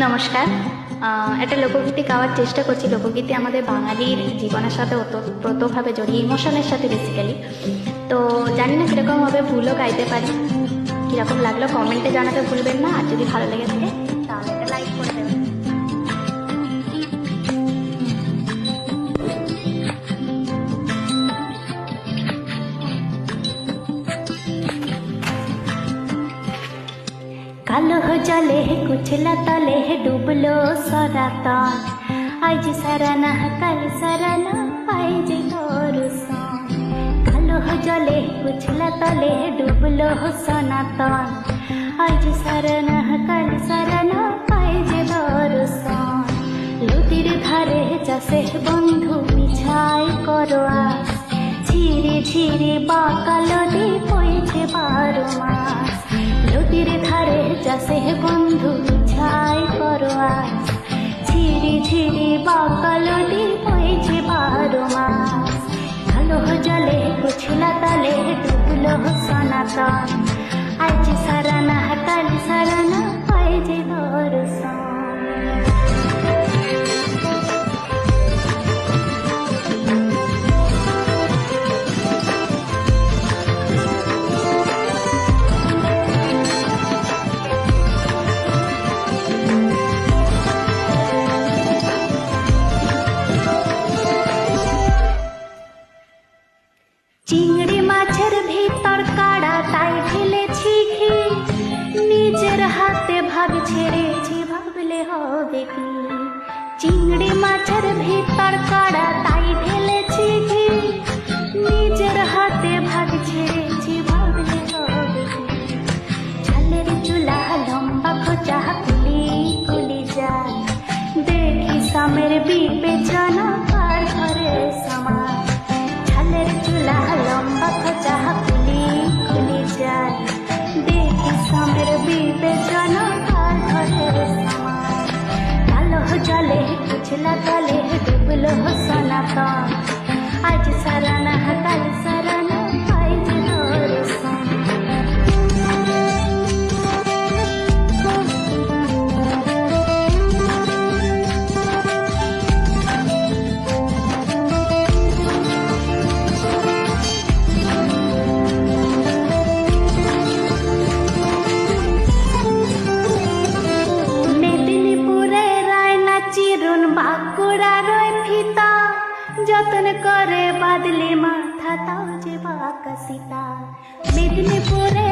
নমস্কার। একটা লোকগীতি গাওয়ার চেষ্টা করছি। লোকগীতি আমাদের বাঙালির জীবনের সাথে ওতপ্রোতভাবে জড়িয়ে, ইমোশনের সাথে বেসিক্যালি। তো জানি না কীরকম হবে, ভুলও গাইতে পারি। কীরকম লাগলো কমেন্টে জানাতে ভুলবেন না। আর যদি ভালো লেগে থাকে তাহলে একটা লাইক করে দেবেন। কালো জলে কুচলা তলে ডুবলো সরাতন, আজ সারানা কাল সারানা আজ দরুসন। কালো জলে কুচলা তলে ডুবলো সনাতন, আজ সারানা কাল সারানা আজ দরুসন। নদীর ধারে চাষে বন্ধু মিছাই করো আস, ঝিরে ঝিরে বাঁকা নদী বইছে 12 মাস। নদীর ধারে চাষে বন্ধু ছাই করো আস, ঝিরি ঝিরি বাঁকা নদী বইছে 12 মাস। কালো জলে কুচলা তলে ডুবলো সনাতন, আজ সারানা কাল সারানা আজ দরুসন। চিংড়ি মাছের ভিতর কাড়া তাই ঢেলেছি ঘি, নিজের হাতে ভাগ ছেড়েছি ভাবলে হবে কি। চিংড়ি মাছের ভিতর কাড়া তাই ঢেলেছি ঘি, নিজের হাতে ভাগ ছেড়েছি ভাবলে হবে কি। ছালের চুলা লম্বা খোঁচা কুলি কুলি যায়, দেখি সামের বিবেচনা কার ঘরে সমাজ। ছালের চুলা লম্বা খোঁচা কুলি কুলি যায়, দেখি সামের বিবেচনা কার ঘরে সমাজ। কালো জলে কুচলা তলে ডুবলো সনাতন, আজ সারানা কাল সারানা আজ দরুসন। চিরুন বাঁকুড়া রয় ফিতা, যতন করে বাদলি মাথা তাও যে বাঁকা সীতা। মেদিনীপুরে